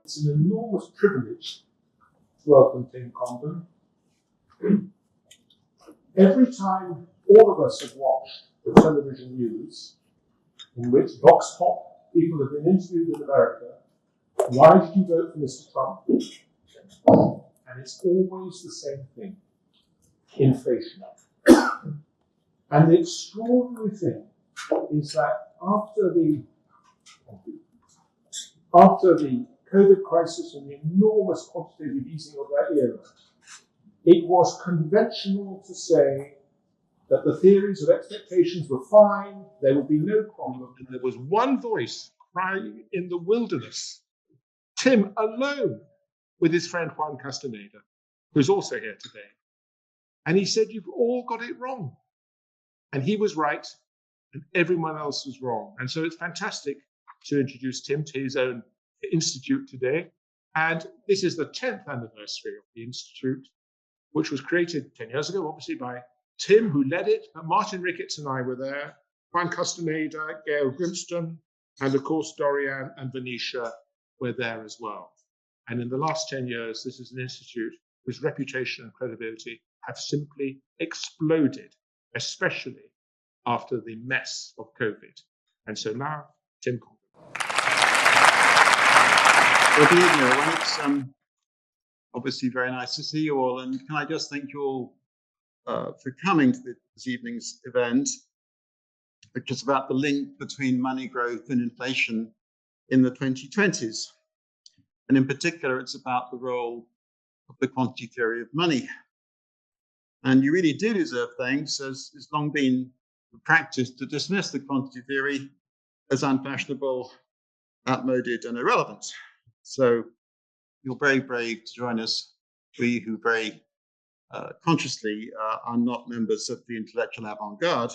It's an enormous privilege to welcome Tim Congdon. Every time all of us have watched the television news in which Vox Pop people have been interviewed in America, why did you vote for Mr. Trump? And it's always the same thing, inflation. And the extraordinary thing is that after the COVID crisis and the enormous quantitative easing of that era, it was conventional to say that the theories of expectations were fine, there would be no problem, and there was one voice crying in the wilderness, Tim alone, with his friend Juan Castaneda, who's also here today. And he said, you've all got it wrong. And he was right, and everyone else was wrong. And so it's fantastic to introduce Tim to his own institute today. And this is the 10th anniversary of the institute, which was created 10 years ago, obviously by Tim, who led it, but Martin Ricketts and I were there, Juan Castaneda, Gail Grimston, and of course Dorian and Venetia were there as well. And in the last 10 years, this is an institute whose reputation and credibility have simply exploded, especially after the mess of COVID. And so now, Tim Congdon. Well, good evening, everyone. It's obviously very nice to see you all. And can I just thank you all for coming to this evening's event, which is about the link between money growth and inflation in the 2020s. And in particular, it's about the role of the quantity theory of money. And you really do deserve thanks, as it's long been the practice to dismiss the quantity theory as unfashionable, outmoded, and irrelevant. So you're very brave to join us, we who very consciously are not members of the intellectual avant-garde.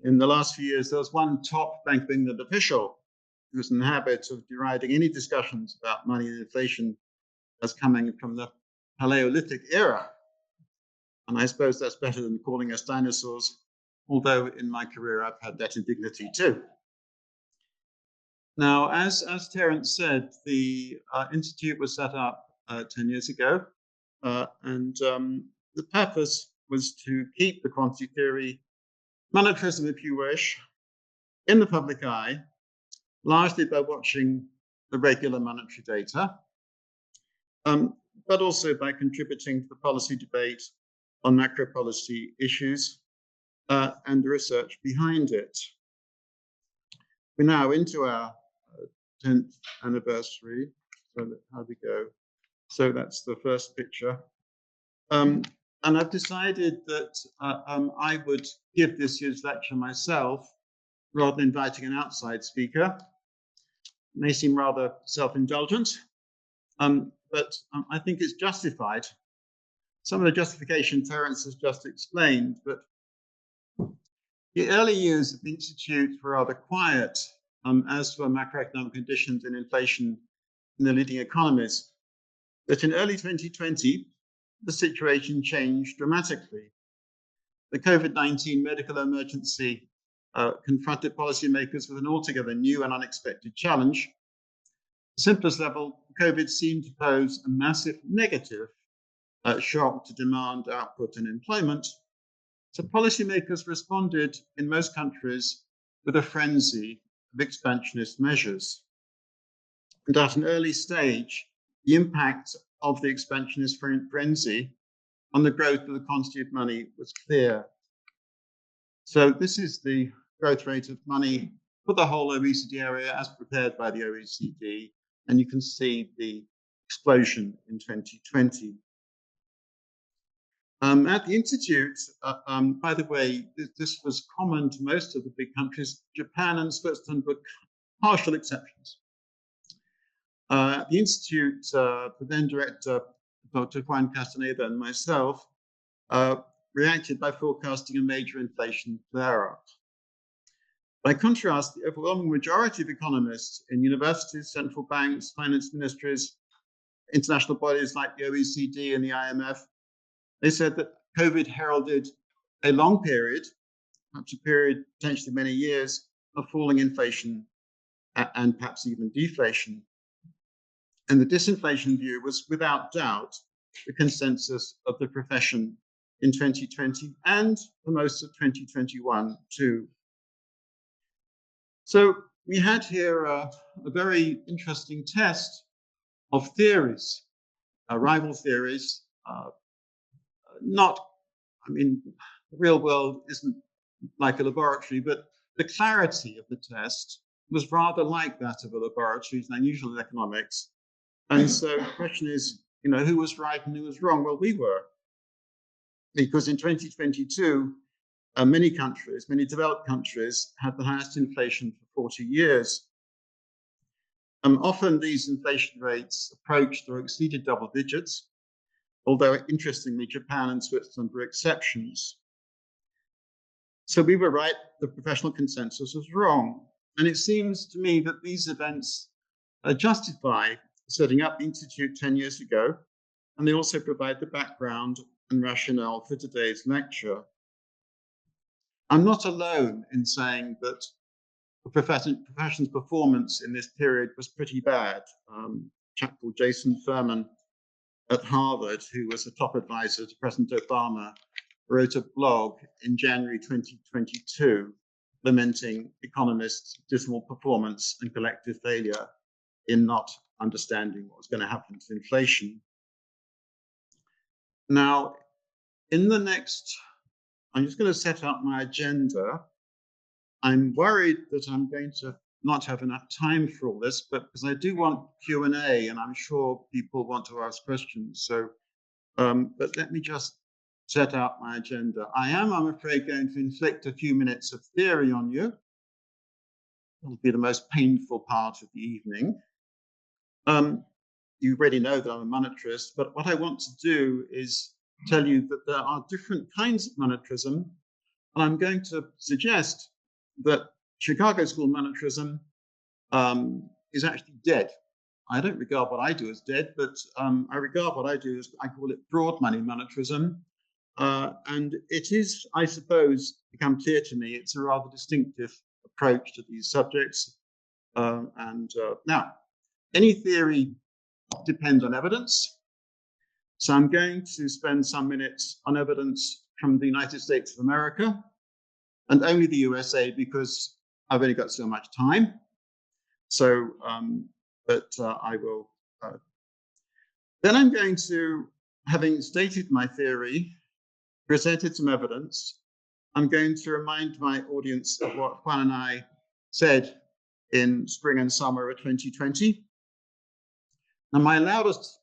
In the last few years, there was one top Bank of England official who was in the habit of deriding any discussions about money and inflation as coming from the Paleolithic era. And I suppose that's better than calling us dinosaurs, although in my career I've had that indignity too. Now, as Terence said, the Institute was set up 10 years ago, and the purpose was to keep the quantity theory, monetarism if you wish, in the public eye, largely by watching the regular monetary data, but also by contributing to the policy debate on macro policy issues and the research behind it. We're now into our 10th anniversary. So how do we go? So that's the first picture. And I've decided that I would give this year's lecture myself rather than inviting an outside speaker. It may seem rather self-indulgent, but I think it's justified. Some of the justification Terence has just explained, but the early years of the Institute were rather quiet as for macroeconomic conditions and inflation in the leading economies. But in early 2020, the situation changed dramatically. The COVID-19 medical emergency confronted policymakers with an altogether new and unexpected challenge. At the simplest level, COVID seemed to pose a massive negative shock to demand, output, and employment. So policymakers responded in most countries with a frenzy of expansionist measures. And at an early stage, the impact of the expansionist frenzy on the growth of the quantity of money was clear. So this is the growth rate of money for the whole OECD area as prepared by the OECD. And you can see the explosion in 2020. At the Institute, by the way, this was common to most of the big countries. Japan and Switzerland were partial exceptions. The Institute, the then director, Dr. Juan Castaneda, and myself reacted by forecasting a major inflation flare-up. By contrast, the overwhelming majority of economists in universities, central banks, finance ministries, international bodies like the OECD and the IMF, they said that COVID heralded a long period, perhaps a period potentially many years, of falling inflation and perhaps even deflation. And the disinflation view was without doubt the consensus of the profession in 2020 and for most of 2021 too. So we had here a very interesting test of theories, rival theories. The real world isn't like a laboratory, but the clarity of the test was rather like that of a laboratory, it's unusual in economics. And so the question is, who was right and who was wrong? Well, we were. Because in 2022, many developed countries, had the highest inflation for 40 years. Often these inflation rates approached or exceeded double digits, although interestingly, Japan and Switzerland were exceptions. So we were right, the professional consensus was wrong. And it seems to me that these events justify setting up the Institute 10 years ago, and they also provide the background and rationale for today's lecture. I'm not alone in saying that the profession's performance in this period was pretty bad. A chap called Jason Furman at Harvard, who was a top advisor to President Obama, wrote a blog in January 2022 lamenting economists' dismal performance and collective failure in not understanding what was going to happen to inflation. Now, I'm just going to set out my agenda. I'm worried that I'm going to not have enough time for all this, but because I do want Q&A, and I'm sure people want to ask questions. So, but let me just set out my agenda. I am, I'm afraid, going to inflict a few minutes of theory on you. It'll be the most painful part of the evening. You already know that I'm a monetarist, but what I want to do is tell you that there are different kinds of monetarism, and I'm going to suggest that Chicago School monetarism is actually dead. I don't regard what I do as dead, but I regard what I do as, I call it broad money monetarism. And it is, I suppose, become clear to me, it's a rather distinctive approach to these subjects. Now, any theory depends on evidence. So I'm going to spend some minutes on evidence from the United States of America and only the USA because I've only got so much time. So, I will. Then I'm going to, having stated my theory, presented some evidence, I'm going to remind my audience of what Juan and I said in spring and summer of 2020. Now, my loudest,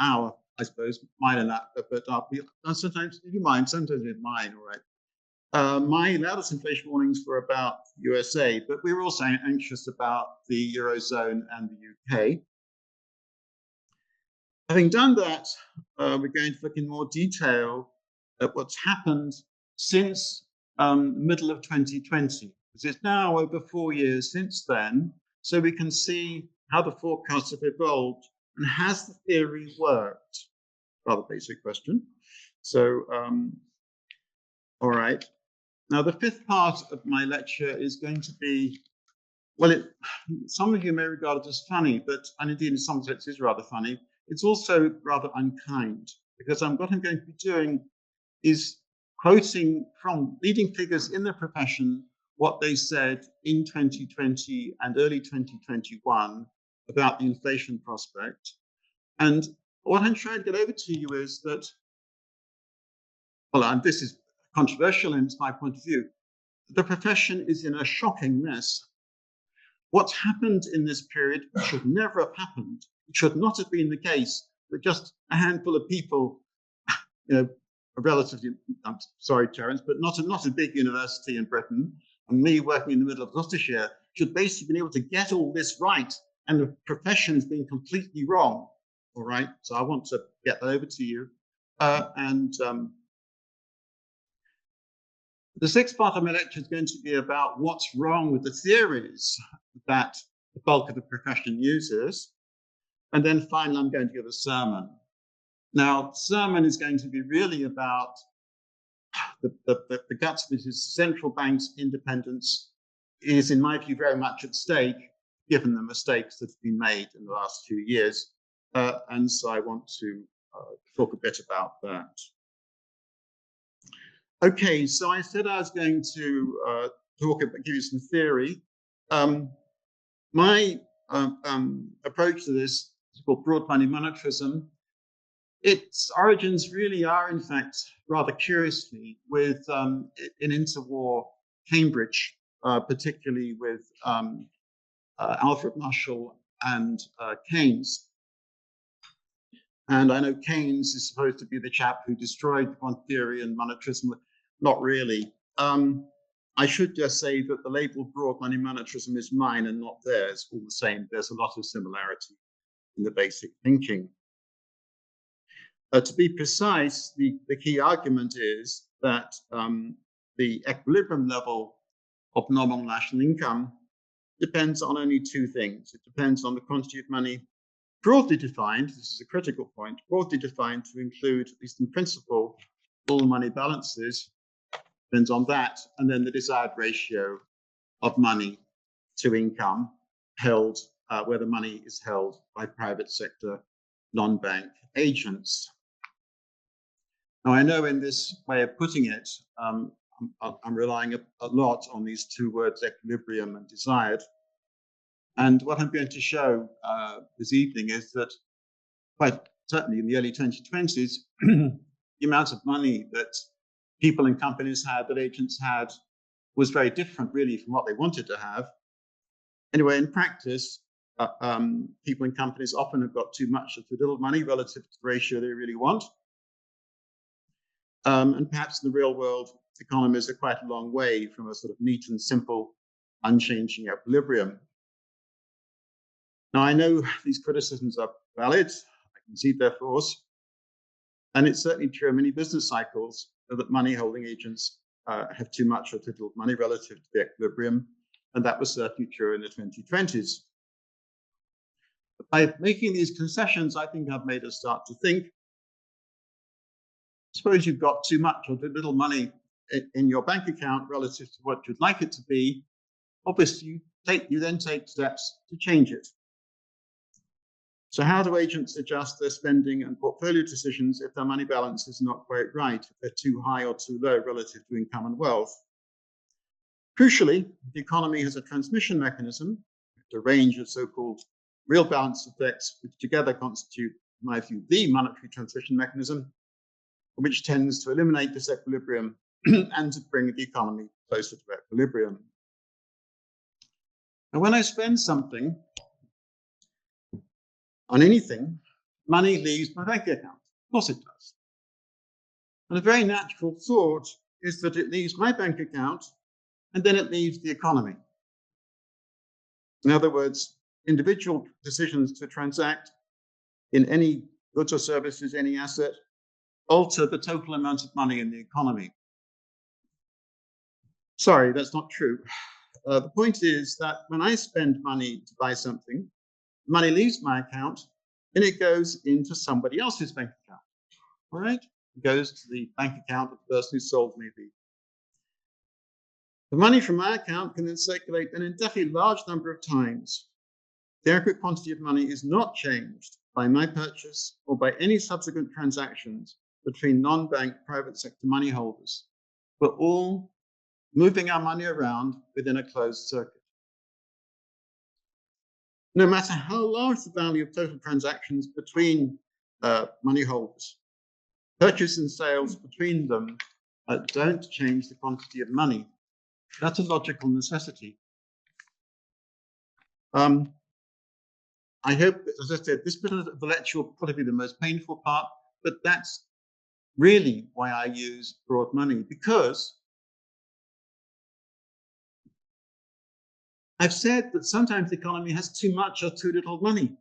our, I suppose, mine and that, but sometimes you mind, sometimes it's mine, all right. My loudest inflation warnings were about USA, but we were also anxious about the Eurozone and the UK. Having done that, we're going to look in more detail at what's happened since the middle of 2020, because it's now over 4 years since then, so we can see how the forecasts have evolved and has the theory worked? Rather basic question. So, all right. Now, the fifth part of my lecture is going to be, well, some of you may regard it as funny, and indeed in some sense is rather funny. It's also rather unkind, because what I'm going to be doing is quoting from leading figures in the profession what they said in 2020 and early 2021 about the inflation prospect. And what I'm trying to get over to you is that, well, and this is controversial and it's my point of view, the profession is in a shocking mess. What's happened in this period should never have happened. It should not have been the case that just a handful of people, a relatively, I'm sorry, Terence, but not a big university in Britain, and me working in the middle of Gloucestershire, should basically be able to get all this right, and the profession has been completely wrong. All right, so I want to get that over to you. The sixth part of my lecture is going to be about what's wrong with the theories that the bulk of the profession uses. And then finally, I'm going to give a sermon. Now, sermon is going to be really about the guts of it is central bank's independence is, in my view, very much at stake, given the mistakes that have been made in the last few years. And so I want to talk a bit about that. Okay, so I said I was going to give you some theory. My approach to this is called broad money monetarism. Its origins really are, in fact, rather curiously, with in interwar Cambridge, particularly with Alfred Marshall and Keynes. And I know Keynes is supposed to be the chap who destroyed quantity theory and monetarism. Not really. I should just say that the label broad money monetarism is mine and not theirs. All the same, there's a lot of similarity in the basic thinking. To be precise, the key argument is that the equilibrium level of nominal national income depends on only two things. It depends on the quantity of money broadly defined, this is a critical point, broadly defined to include, at least in principle, all money balances, depends on that, and then the desired ratio of money to income held, where the money is held by private sector non-bank agents. Now, I know in this way of putting it, I'm relying a lot on these two words, equilibrium and desired. And what I'm going to show this evening is that quite certainly in the early 2020s, the amount of money that people and companies had, that agents had, was very different really from what they wanted to have. Anyway, in practice, people and companies often have got too much or too little money relative to the ratio they really want. And perhaps in the real world, economies are quite a long way from a sort of neat and simple, unchanging equilibrium. Now, I know these criticisms are valid. I concede their force. And it's certainly true in many business cycles that money holding agents have too much or too little money relative to the equilibrium. And that was certainly true in the 2020s. But by making these concessions, I think I've made us start to think. Suppose you've got too much or too little money in your bank account relative to what you'd like it to be. Obviously, you then take steps to change it. So how do agents adjust their spending and portfolio decisions if their money balance is not quite right, if they're too high or too low relative to income and wealth? Crucially, the economy has a transmission mechanism, a range of so-called real balance effects, which together constitute, in my view, the monetary transmission mechanism, which tends to eliminate disequilibrium and to bring the economy closer to equilibrium. And when I spend something on anything, money leaves my bank account. Of course it does. And a very natural thought is that it leaves my bank account and then it leaves the economy. In other words, individual decisions to transact in any goods or services, any asset, alter the total amount of money in the economy. Sorry, that's not true. The point is that when I spend money to buy something, money leaves my account and it goes into somebody else's bank account, all right? It goes to the bank account of the person who sold me the. The money from my account can then circulate an indefinitely large number of times. The aggregate quantity of money is not changed by my purchase or by any subsequent transactions between non-bank private sector money holders. We're all moving our money around within a closed circuit. No matter how large the value of total transactions between money holders, purchase and sales between them don't change the quantity of money. That's a logical necessity. I hope, as I said, this bit of the lecture will probably be the most painful part, but that's really why I use broad money, because I've said that sometimes the economy has too much or too little money.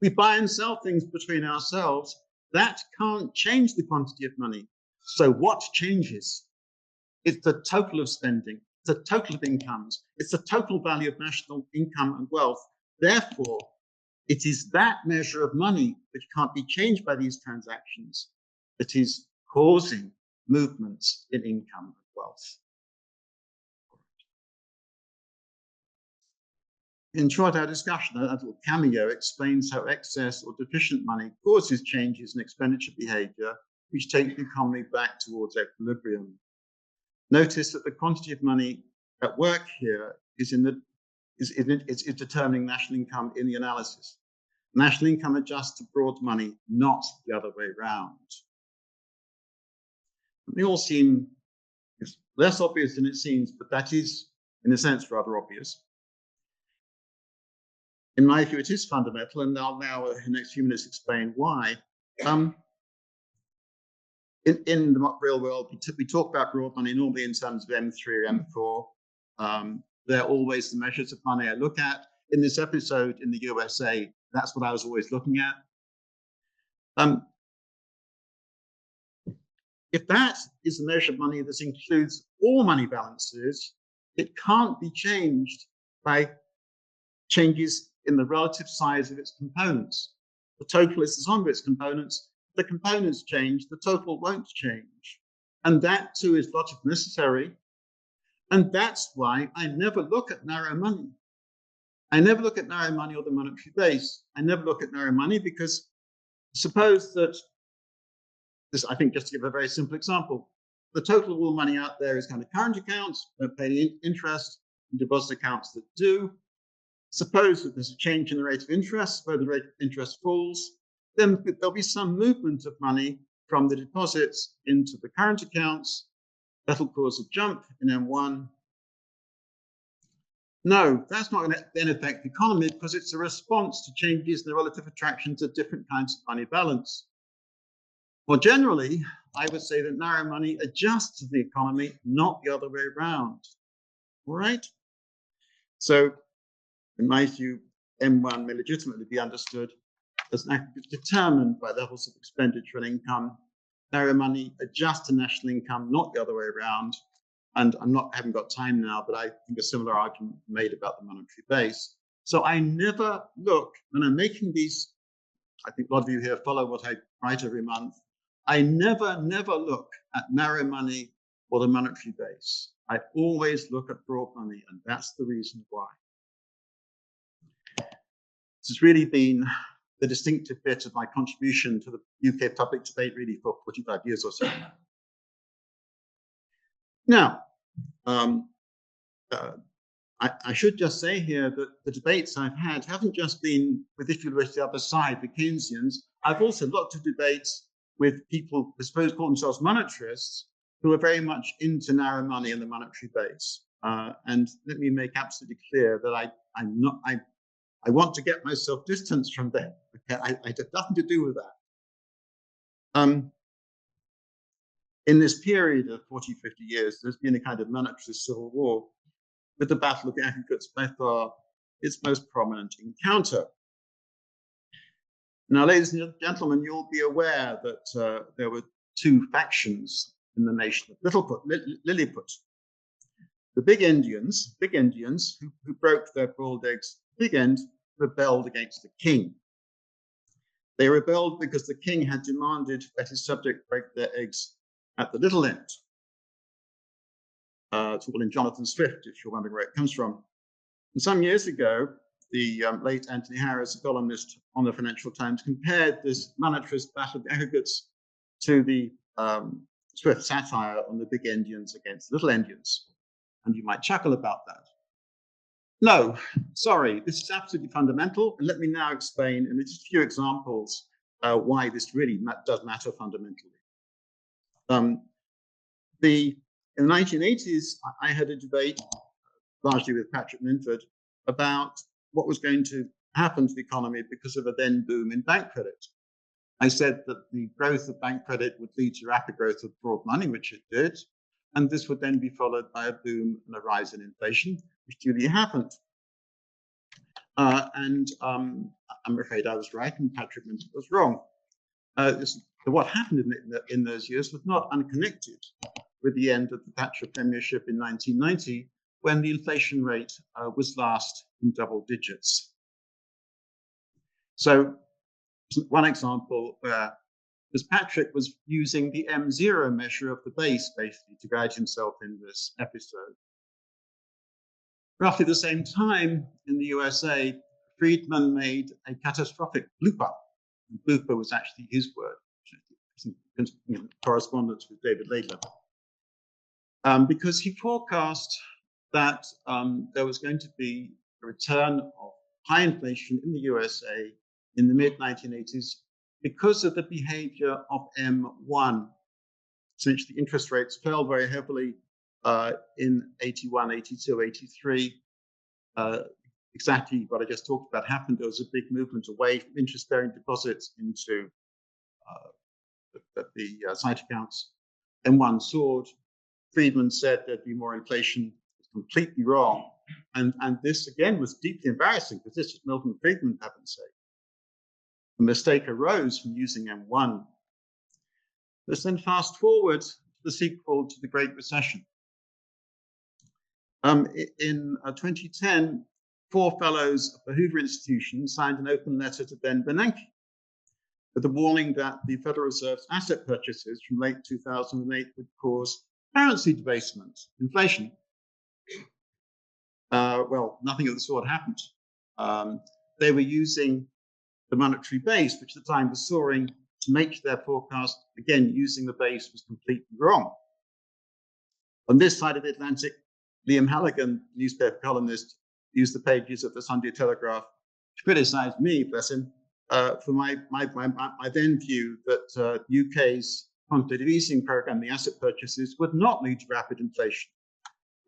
We buy and sell things between ourselves. That can't change the quantity of money. So what changes? It's the total of spending, it's the total of incomes, it's the total value of national income and wealth. Therefore, it is that measure of money which can't be changed by these transactions that is causing movements in income and wealth. In short, our discussion, a little cameo, explains how excess or deficient money causes changes in expenditure behavior, which take the economy back towards equilibrium. Notice that the quantity of money at work here is determining national income in the analysis. National income adjusts to broad money, not the other way around. It may all seem less obvious than it seems, but that is, in a sense, rather obvious. In my view, it is fundamental, and I'll now, in the next few minutes, explain why. In the real world, we talk about broad money normally in terms of M3 or M4. They're always the measures of money I look at. In this episode in the USA, that's what I was always looking at. If that is the measure of money that includes all money balances, it can't be changed by changes in the relative size of its components. The total is the sum of its components. The components change, the total won't change. And that too is logic necessary. And that's why I never look at narrow money. I never look at narrow money or the monetary base. I never look at narrow money because suppose that this, I think, just to give a very simple example, the total of all money out there is kind of current accounts, don't pay any interest, and deposit accounts that do. Suppose that there's a change in the rate of interest, where the rate of interest falls, then there'll be some movement of money from the deposits into the current accounts. That'll cause a jump in M1. No, that's not going to then affect the economy because it's a response to changes in the relative attractions of different kinds of money balance. Well, generally, I would say that narrow money adjusts to the economy, not the other way around. All right? So, in my view, M1 may legitimately be understood as an aggregate determined by levels of expenditure and income. Narrow money adjusts to national income, not the other way around. And haven't got time now, but I think a similar argument made about the monetary base. So I never look, when I'm making these, I think a lot of you here follow what I write every month. I never look at narrow money or the monetary base. I always look at broad money, and that's the reason why. This has really been the distinctive bit of my contribution to the UK public debate really for 45 years or so. Now, I should just say here that the debates I've had haven't just been with, if you wish, the other side, the Keynesians. I've also looked at debates with people who suppose call themselves monetarists, who are very much into narrow money and the monetary base. And let me make absolutely clear that I want to get myself distanced from them. Okay? I have nothing to do with that. In this period of 40, 50 years, there's been a kind of monetarist civil war, with the battle of the aggregates by far its most prominent encounter. Now, ladies and gentlemen, you'll be aware that there were two factions in the nation of Lilliput. The big Indians who broke their boiled eggs big end, rebelled against the king. They rebelled because the king had demanded that his subjects break their eggs at the little end. It's all in Jonathan Swift, if you're wondering where it comes from. And some years ago, the late Anthony Harris, a columnist on the Financial Times, compared this monetarist battle of the aggregates to the Swift satire on the big Indians against the little Indians. And you might chuckle about that. No, sorry, this is absolutely fundamental. And let me now explain in just a few examples why this really does matter fundamentally. In the 1980s, I had a debate, largely with Patrick Minford, about what was going to happen to the economy because of a then boom in bank credit. I said that the growth of bank credit would lead to rapid growth of broad money, which it did, and this would then be followed by a boom and a rise in inflation, which duly happened. I'm afraid I was right and Patrick Minford was wrong. What happened in those years was not unconnected with the end of the Thatcher premiership in 1990, when the inflation rate was last in double digits. So one example where because Patrick was using the M0 measure of the base, basically, to guide himself in this episode. Roughly the same time in the USA, Friedman made a catastrophic blooper. Blooper was actually his word, in correspondence with David Laidler, because he forecast that there was going to be a return of high inflation in the USA in the mid-1980s because of the behavior of M1. Essentially, interest rates fell very heavily in 81, 82, 83. Exactly what I just talked about happened. There was a big movement away from interest-bearing deposits into the sight accounts. M1 soared. Friedman said there'd be more inflation. It's completely wrong. And this, again, was deeply embarrassing because this was Milton Friedman, for heaven's sake. The mistake arose from using M1. Let's then fast forward to the sequel to the Great Recession. In 2010, 4 fellows of the Hoover Institution signed an open letter to Ben Bernanke with a warning that the Federal Reserve's asset purchases from late 2008 would cause currency debasement, inflation. Well, nothing of the sort happened. They were using the monetary base, which at the time was soaring, to make their forecast. Again, using the base was completely wrong. On this side of the Atlantic, Liam Halligan, newspaper columnist, used the pages of the Sunday Telegraph to criticize me, bless him, for my then view that UK's quantitative easing program, the asset purchases, would not lead to rapid inflation.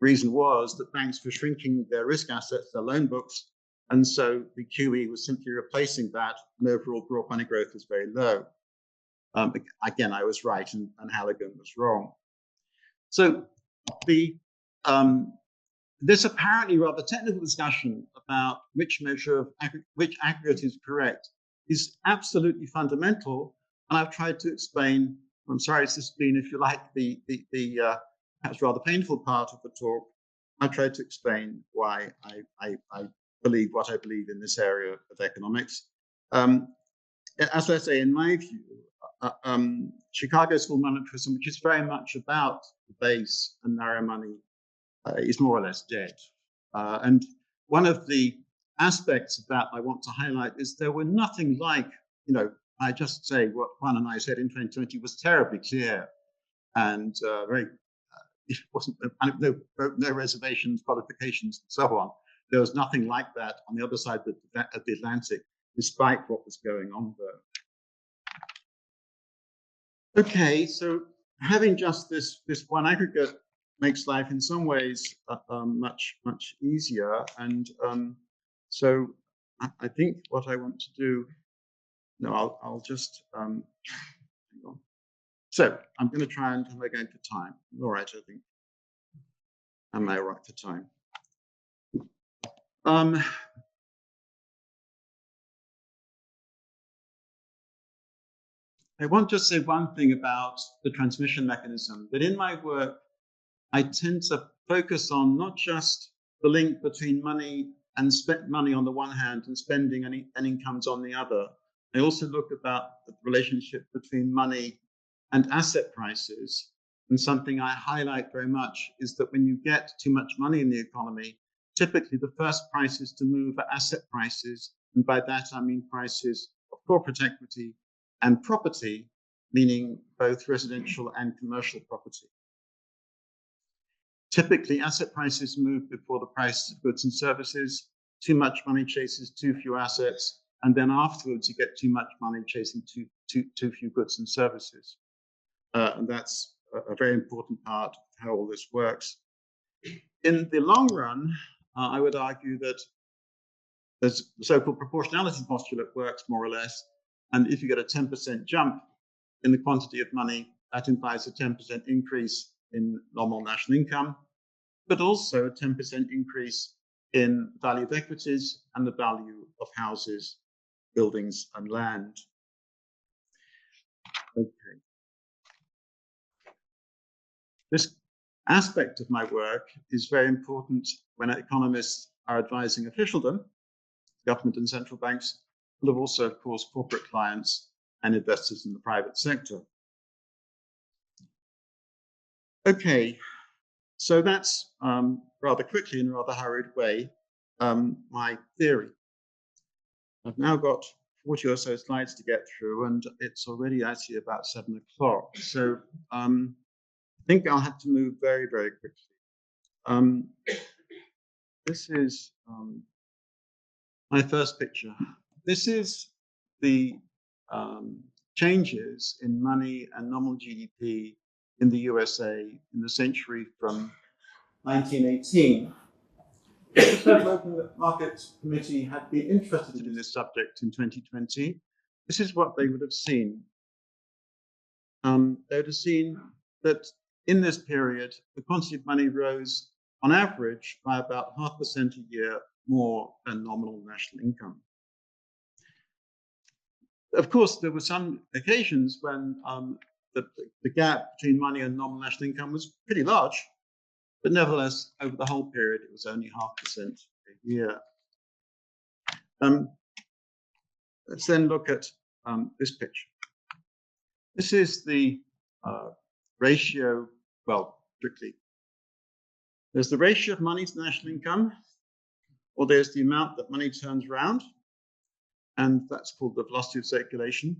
The reason was that banks were shrinking their risk assets, their loan books, and so the QE was simply replacing that, and overall broad money growth was very low. Again, I was right, and Halligan was wrong. So this apparently rather technical discussion about which measure of which aggregate is correct is absolutely fundamental, and I've tried to explain. I'm sorry, this has been, if you like, the perhaps rather painful part of the talk. I tried to explain why I believe what I believe in this area of economics. As I say, in my view, Chicago School monetarism, which is very much about the base and narrow money, is more or less dead. And one of the aspects of that I want to highlight is there were nothing like, I just say what Juan and I said in 2020 was terribly clear and it wasn't, no reservations, qualifications, and so on. There was nothing like that on the other side of the Atlantic, despite what was going on there. Okay, so having just this one aggregate makes life in some ways much easier. And so I think what I want to do, I'll just, hang on. So I'm going to try and am I going for time? All right, I think. Am I right for time? I want to say one thing about the transmission mechanism, that in my work, I tend to focus on not just the link between money and spent money on the one hand and spending and incomes on the other. I also look about the relationship between money and asset prices. And something I highlight very much is that when you get too much money in the economy, typically the first prices to move are asset prices. And by that, I mean prices of corporate equity and property, meaning both residential and commercial property. Typically, asset prices move before the prices of goods and services. Too much money chases too few assets, and then afterwards you get too much money chasing too few goods and services. And that's a very important part of how all this works. In the long run, I would argue that there's the so-called proportionality postulate works more or less, and if you get a 10% jump in the quantity of money, that implies a 10% increase in nominal national income, but also a 10% increase in value of equities and the value of houses, buildings, and land. Okay. This aspect of my work is very important when economists are advising officialdom, government and central banks, but also, of course, corporate clients and investors in the private sector. Okay, so that's rather quickly, in a rather hurried way, my theory. I've now got 40 or so slides to get through, and it's already actually about 7 o'clock. So I think I'll have to move very, very quickly. This is my first picture. This is the changes in money and nominal GDP in the USA in the century from 1918. The Federal Open Market Committee had been interested in this subject in 2020. This is what they would have seen. They would have seen that in this period, the quantity of money rose on average by about 0.5% a year more than nominal national income. Of course, there were some occasions when the gap between money and nominal national income was pretty large, but nevertheless, over the whole period, it was only 0.5% a year. Let's then look at this picture. This is the ratio, well, strictly. There's the ratio of money to national income, or there's the amount that money turns around, and that's called the velocity of circulation.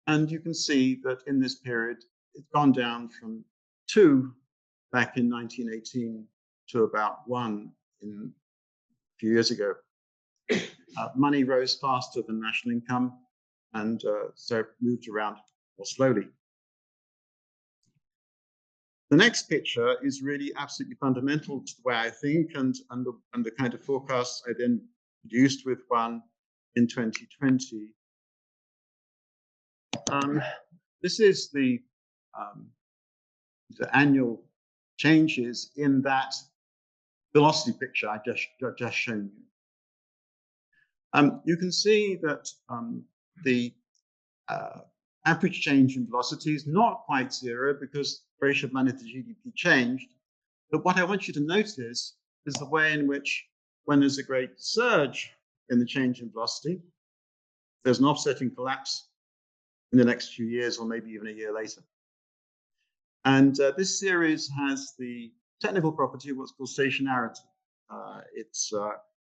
And you can see that in this period, it's gone down from 2 back in 1918 to about 1 a few years ago. Money rose faster than national income, and so it moved around more slowly. The next picture is really absolutely fundamental to the way I think and the kind of forecasts I then produced with one in 2020. This is the annual changes in that velocity picture I just shown you. You can see that the average change in velocity is not quite 0 because the ratio of money to GDP changed. But what I want you to notice is the way in which, when there's a great surge in the change in velocity, there's an offsetting collapse in the next few years, or maybe even a year later. And this series has the technical property of what's called stationarity. It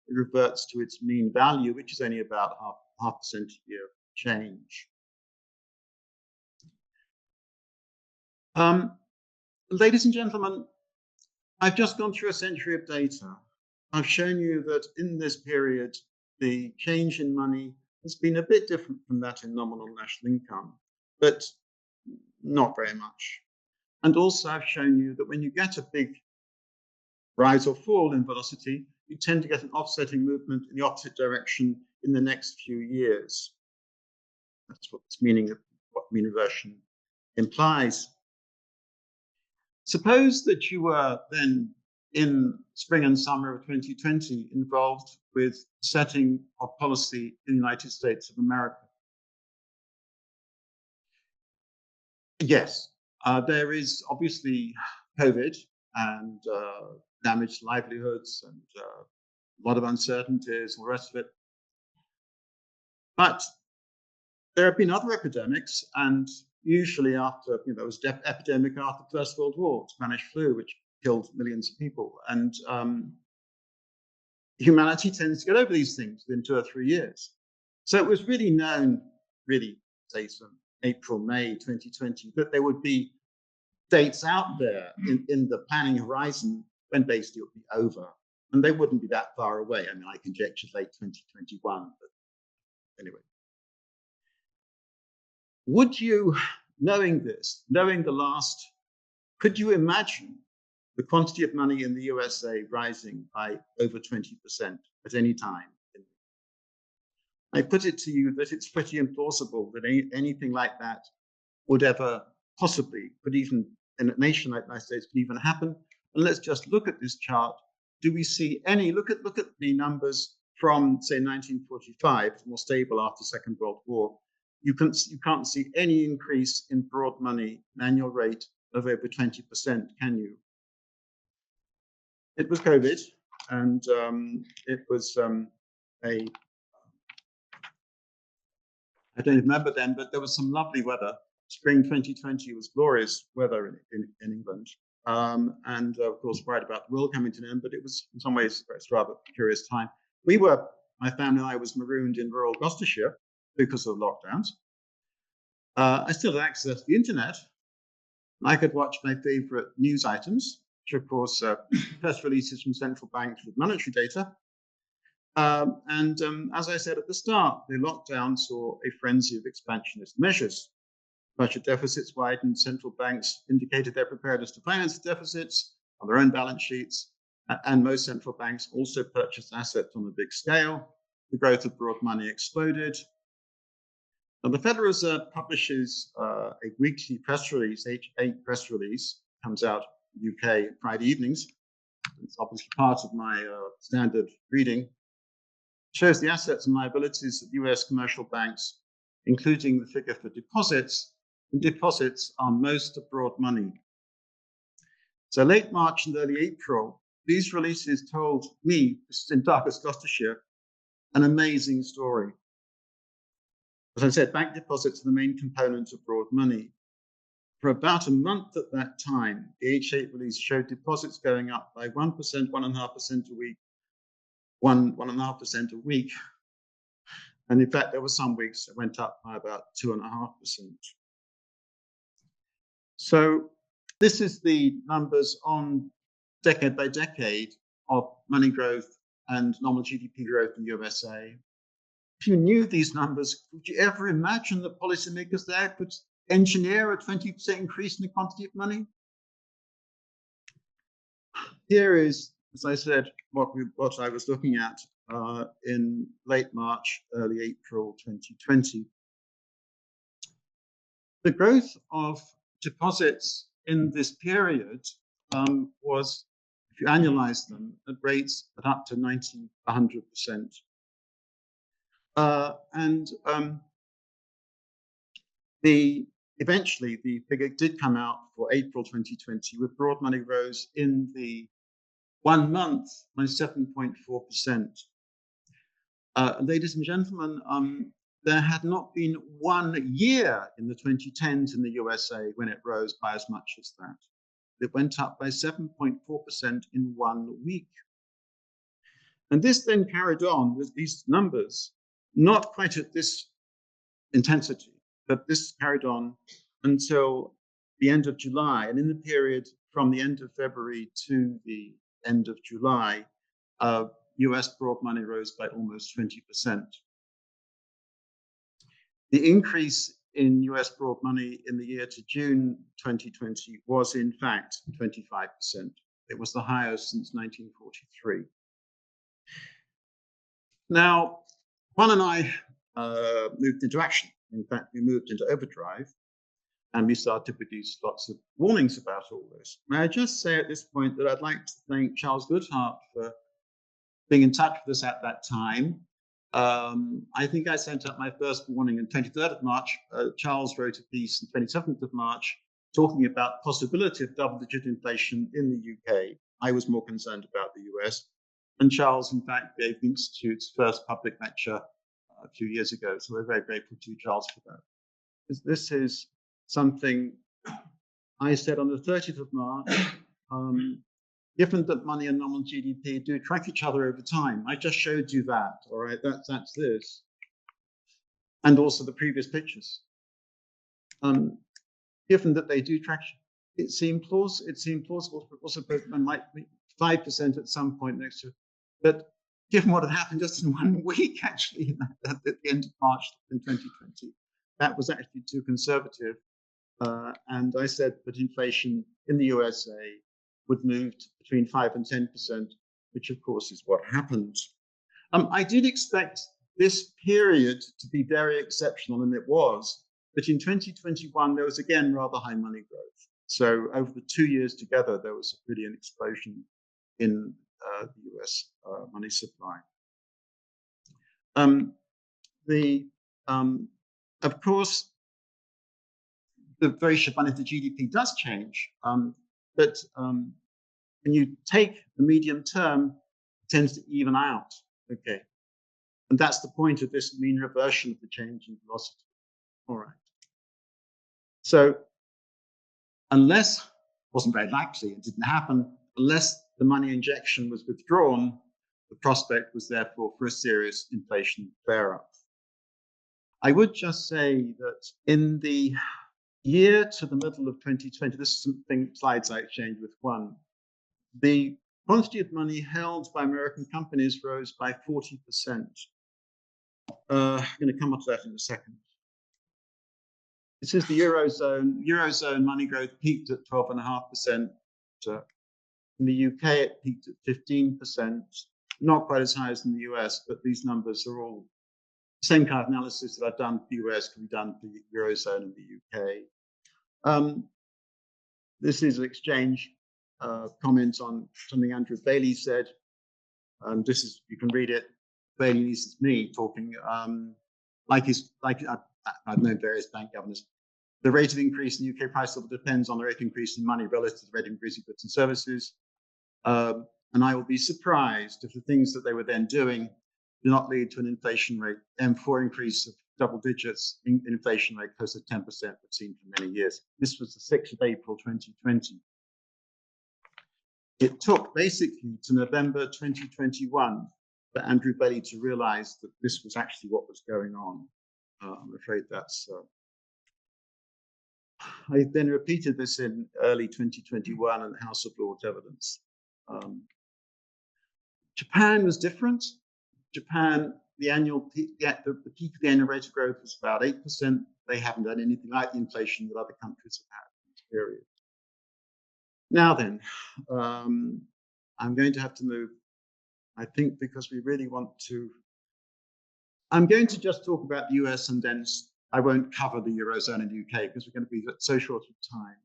reverts to its mean value, which is only about 0.5% a year change. Ladies and gentlemen, I've just gone through a century of data. I've shown you that in this period, the change in money has been a bit different from that in nominal national income, but not very much. And also I've shown you that when you get a big rise or fall in velocity, you tend to get an offsetting movement in the opposite direction in the next few years. That's what this meaning of what mean reversion implies. Suppose that you were then in spring and summer of 2020 involved with setting of policy in the United States of America. Yes, there is obviously COVID and damaged livelihoods and a lot of uncertainties and the rest of it. But there have been other epidemics, and usually after, there was an epidemic after the First World War, Spanish flu, which killed millions of people. And humanity tends to get over these things within 2 or 3 years. So it was really known, say from April, May 2020, that there would be dates out there in the planning horizon when basically it would be over. And they wouldn't be that far away. I mean, I conjectured late 2021, but anyway. Would you, knowing this, knowing the last, could you imagine the quantity of money in the USA rising by over 20% at any time? I put it to you that it's pretty implausible that anything like that would ever possibly, could even in a nation like the United States, could even happen. And let's just look at this chart. Do we see any, look at the numbers from, say, 1945, more stable after the Second World War. You can't see any increase in broad money, an annual rate of over 20%, can you? It was COVID, and it was I don't remember then, but there was some lovely weather. Spring 2020 was glorious weather in England. And of course, right about the world coming to an end, but it was in some ways it's rather a curious time. My family and I was marooned in rural Gloucestershire because of lockdowns. I still had access to the internet. I could watch my favorite news items, which of course press releases from central banks with monetary data. As I said at the start, the lockdown saw a frenzy of expansionist measures. Budget deficits widened, central banks indicated their preparedness to finance deficits on their own balance sheets, and most central banks also purchased assets on a big scale. The growth of broad money exploded. Now, the Federal Reserve publishes a weekly press release, H8 press release, comes out in the UK Friday evenings. It's obviously part of my standard reading. Shows the assets and liabilities of US commercial banks, including the figure for deposits, and deposits are most of broad money. So late March and early April, these releases told me, this is in darkest Gloucestershire, an amazing story. As I said, bank deposits are the main component of broad money. For about a month at that time, the H8 release showed deposits going up by 1%, 1.5% a week, 1.5% a week. And in fact, there were some weeks that went up by about 2.5%. So this is the numbers on decade by decade of money growth and nominal GDP growth in the USA. If you knew these numbers, would you ever imagine that policymakers there could engineer a 20% increase in the quantity of money? Here is, as I said, what I was looking at in late March, early April 2020. The growth of deposits in this period was, if you annualize them, at rates at up to 90, 100%. Eventually, the figure did come out for April 2020, with broad money rose in the 1 month by 7.4%. Ladies and gentlemen, there had not been 1 year in the 2010s in the USA when it rose by as much as that. It went up by 7.4% in 1 week. And this then carried on with these numbers, not quite at this intensity, but this carried on until the end of July. And in the period from the end of February to the end of July, US broad money rose by almost 20%. The increase in US broad money in the year to June 2020 was in fact 25%. It was the highest since 1943. Now, Juan and I moved into action. In fact, we moved into overdrive, and we started to produce lots of warnings about all this. May I just say at this point that I'd like to thank Charles Goodhart for being in touch with us at that time. I think I sent out my first warning on 23rd of March. Charles wrote a piece on 27th of March talking about the possibility of double-digit inflation in the UK. I was more concerned about the US. And Charles, in fact, gave the Institute's first public lecture a few years ago. So we're very grateful to Charles for that. This is something I said on the 30th of March. Given that money and nominal GDP do track each other over time, I just showed you that, all right? That's this. And also the previous pictures. Given that they do track, it seemed plausible, but also might be 5% at some point next year. But given what had happened just in 1 week, actually, at the end of March in 2020, that was actually too conservative. And I said that inflation in the USA would move to between 5 and 10%, which of course is what happened. I did expect this period to be very exceptional, and it was. But in 2021, there was again rather high money growth. So over the 2 years together, there was really an explosion in the US money supply. Of course, the ratio of money to GDP does change, but when you take the medium term, it tends to even out. Okay. And that's the point of this mean reversion of the change in velocity. All right. So unless, wasn't very likely, it didn't happen, unless the money injection was withdrawn, the prospect was therefore for a serious inflation flare-up. I would just say that in the year to the middle of 2020, this is something slides I exchanged with Juan, the quantity of money held by American companies rose by 40%. I'm going to come on to that in a second. This is the Eurozone. Eurozone money growth peaked at 12.5%. In the UK, it peaked at 15%. Not quite as high as in the US, but these numbers are all the same kind of analysis that I've done for the US can be done for the Eurozone and the UK. This is an exchange comment on something Andrew Bailey said. This is, you can read it. Bailey, this is me talking like I've known various bank governors. The rate of increase in UK price level depends on the rate of increase in money relative to the rate of increase in goods and services. And I will be surprised if the things that they were then doing do not lead to an inflation rate, M4 increase of double digits in inflation rate close to 10% we've seen for many years. This was the 6th of April, 2020. It took basically to November 2021 for Andrew Bailey to realize that this was actually what was going on. I'm afraid that's, I then repeated this in early 2021 in the House of Lords evidence. Japan was different. Japan, the peak of the annual rate of growth was about 8%. They haven't done anything like the inflation that other countries have had in this period. Now then, I'm going to have to move, I think, because we really want to. I'm going to just talk about the US and then I won't cover the Eurozone and the UK because we're going to be so short of time.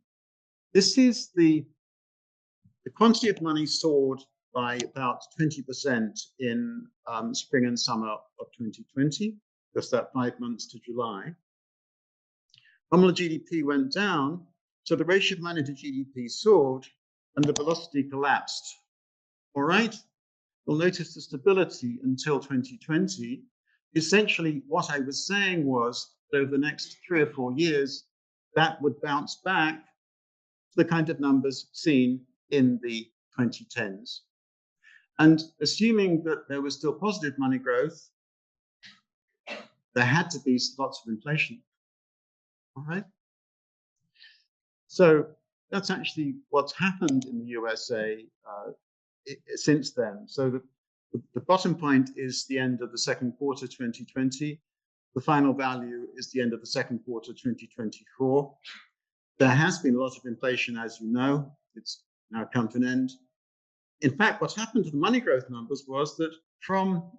This is the quantity of money soared by about 20% in spring and summer of 2020, just that 5 months to July. Nominal GDP went down, so the ratio of money to GDP soared and the velocity collapsed. All right? You'll notice the stability until 2020. Essentially, what I was saying was that over the next 3 or 4 years, that would bounce back to the kind of numbers seen in the 2010s. And assuming that there was still positive money growth, there had to be lots of inflation. All right? So that's actually what's happened in the USA since then. So the bottom point is the end of the second quarter 2020. The final value is the end of the second quarter 2024. There has been a lot of inflation, as you know. It's now come to an end. In fact, what happened to the money growth numbers was that from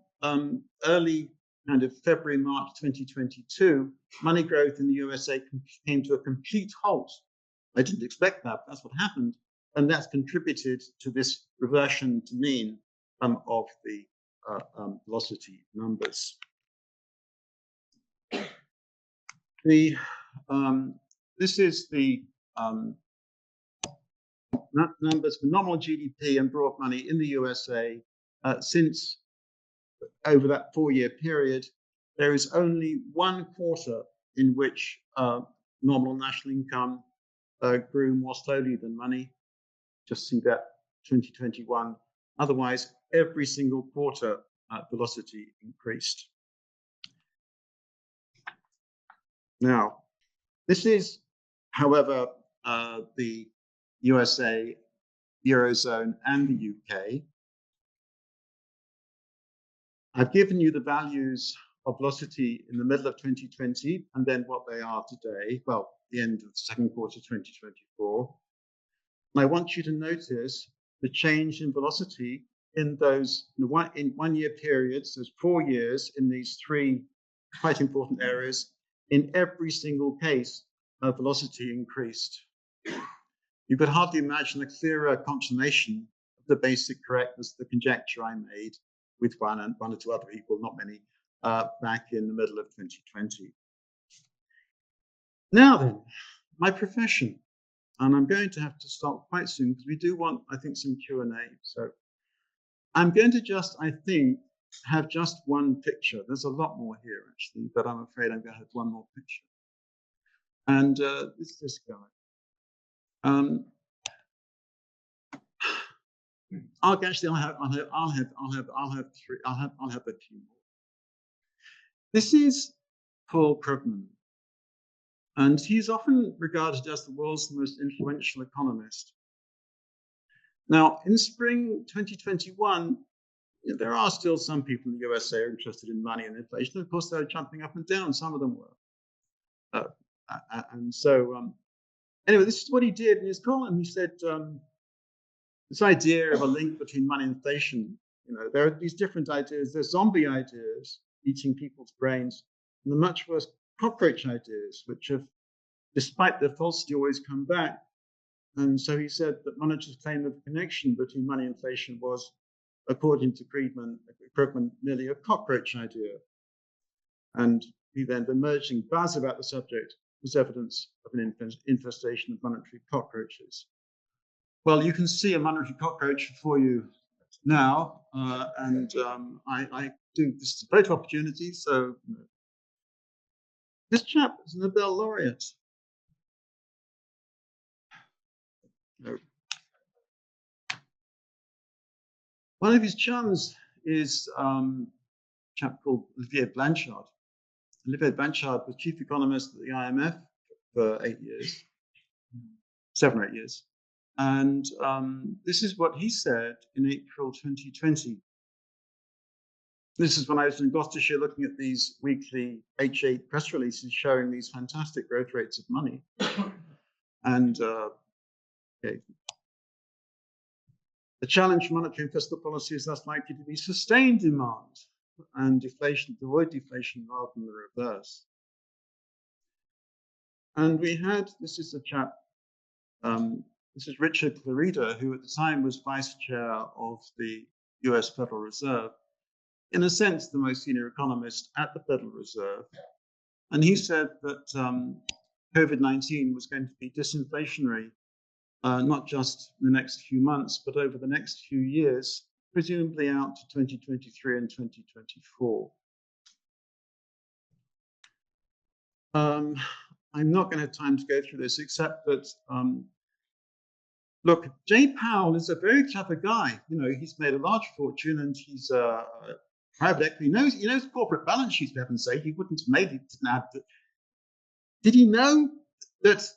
early kind of February, March 2022, money growth in the USA came to a complete halt. I didn't expect that, but that's what happened. And that's contributed to this reversion to mean of the velocity numbers. This is the numbers for nominal GDP and broad money in the USA since over that 4-year period. There is only 1 quarter in which nominal national income grew more slowly than money. Just see that 2021. Otherwise, every single quarter velocity increased. Now, this is, however, the USA, Eurozone, and the UK. I've given you the values of velocity in the middle of 2020 and then what they are today, well, the end of the second quarter 2024. And I want you to notice the change in velocity in those in 1 year periods. There's 4 years in these 3 quite important areas. In every single case, velocity increased. You could hardly imagine a clearer confirmation of the basic correctness of the conjecture I made with one or two other people, not many, back in the middle of 2020. Now then, my profession. And I'm going to have to stop quite soon because we do want, I think, some Q&A. So I'm going to just, I think, have just one picture. There's a lot more here, actually, but I'm afraid I'm going to have one more picture. And it's this guy. I'll have a few more. This is Paul Krugman, and he's often regarded as the world's most influential economist. Now, in spring 2021, there are still some people in the USA who are interested in money and inflation. Of course, they're jumping up and down. Some of them were. And so, anyway, this is what he did in his column. He said, this idea of a link between money and inflation, there are these different ideas. There's zombie ideas, eating people's brains, and the much worse cockroach ideas, which have, despite their falsity, always come back. And so he said that monetary claim of connection between money and inflation was, according to Krugman, merely a cockroach idea. And he then, the emerging buzz about the subject was evidence of an infestation of monetary cockroaches. Well, you can see a monetary cockroach before you now, and I do, this is a photo opportunity, so this chap is a Nobel laureate. No. One of his chums is a chap called Olivier Blanchard. Olivier Blanchard was chief economist at the IMF for 7 or 8 years. And this is what he said in April 2020. This is when I was in Gloucestershire looking at these weekly H8 press releases showing these fantastic growth rates of money. And okay. The challenge for monetary and fiscal policy is thus likely to be sustained demand and deflation, to avoid deflation rather than the reverse. And we had, this is a chap, this is Richard Clarida, who at the time was vice chair of the US Federal Reserve, in a sense, the most senior economist at the Federal Reserve. And he said that COVID-19 was going to be disinflationary, not just in the next few months, but over the next few years, presumably out to 2023 and 2024. I'm not going to have time to go through this, except that, look, Jay Powell is a very clever guy. He's made a large fortune, and he's a private equity. He knows corporate balance sheets, for heaven's sake. He wouldn't have made it. Did he know that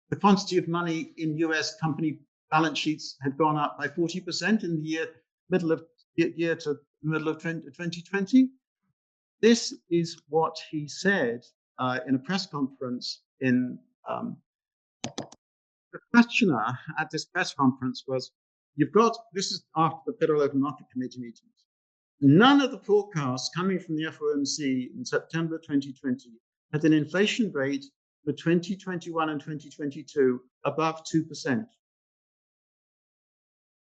the quantity of money in US company balance sheets had gone up by 40% in the middle of 2020? This is what he said in a press conference in the questioner at this press conference was, this is after the Federal Open Market Committee meetings. None of the forecasts coming from the FOMC in September 2020 had an inflation rate for 2021 and 2022 above 2%.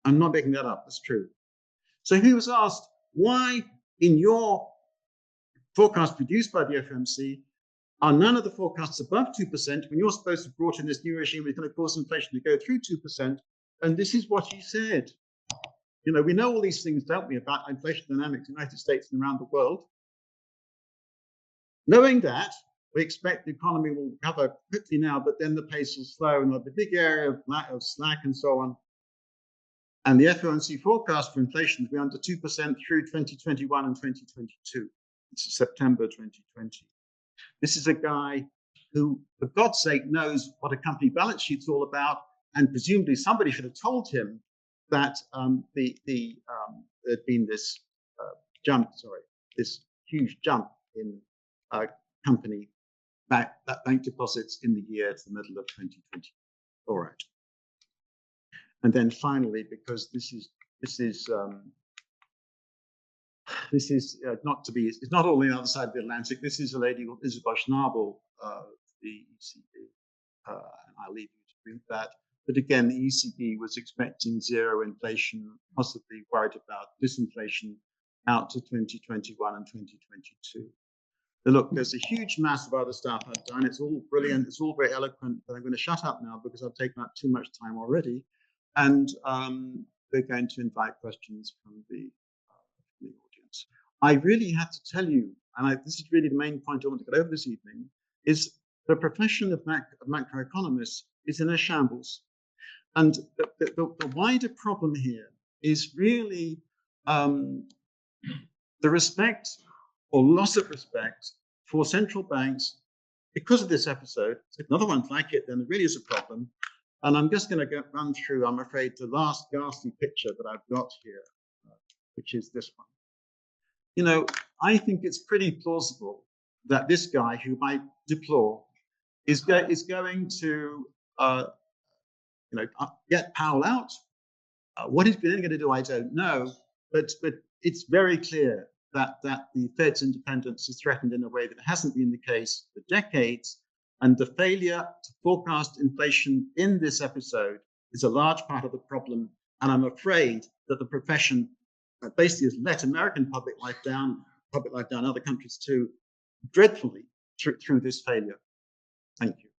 I'm not making that up, that's true. So he was asked, why in your forecast produced by the FOMC are none of the forecasts above 2% when you're supposed to have brought in this new regime that's going to cause inflation to go through 2%? And this is what he said. We know all these things, don't we, about inflation dynamics in the United States and around the world. Knowing that, we expect the economy will recover quickly now, but then the pace will slow and there'll be a big area of slack and so on. And the FOMC forecast for inflation to be under 2% through 2021 and 2022. It's September 2020. This is a guy who, for God's sake, knows what a company balance sheet's all about, and presumably somebody should have told him that there'd been this this huge jump in company bank deposits in the year to the middle of 2020. All right. And then finally, because this is not to be, it's not all on the other side of the Atlantic. This is a lady called Isabel Schnabel of the ECB, and I'll leave you to read that. But again, the ECB was expecting zero inflation, possibly worried about disinflation out to 2021 and 2022. But look, there's a huge mass of other stuff I've done. It's all brilliant. It's all very eloquent, but I'm going to shut up now because I've taken up too much time already. And we're going to invite questions from the audience. I really have to tell you, and this is really the main point I want to get over this evening, is the profession of macroeconomists is in a shambles. And the wider problem here is really the respect or loss of respect for central banks because of this episode. If another one's like it, then there really is a problem. And I'm just going to run through, I'm afraid, the last ghastly picture that I've got here, which is this one. You know, I think it's pretty plausible that this guy, who I deplore, is going to, get Powell out. What he's going to do, I don't know. But it's very clear that the Fed's independence is threatened in a way that hasn't been the case for decades. And the failure to forecast inflation in this episode is a large part of the problem. And I'm afraid that the profession basically has let American public life down, other countries too, dreadfully through this failure. Thank you.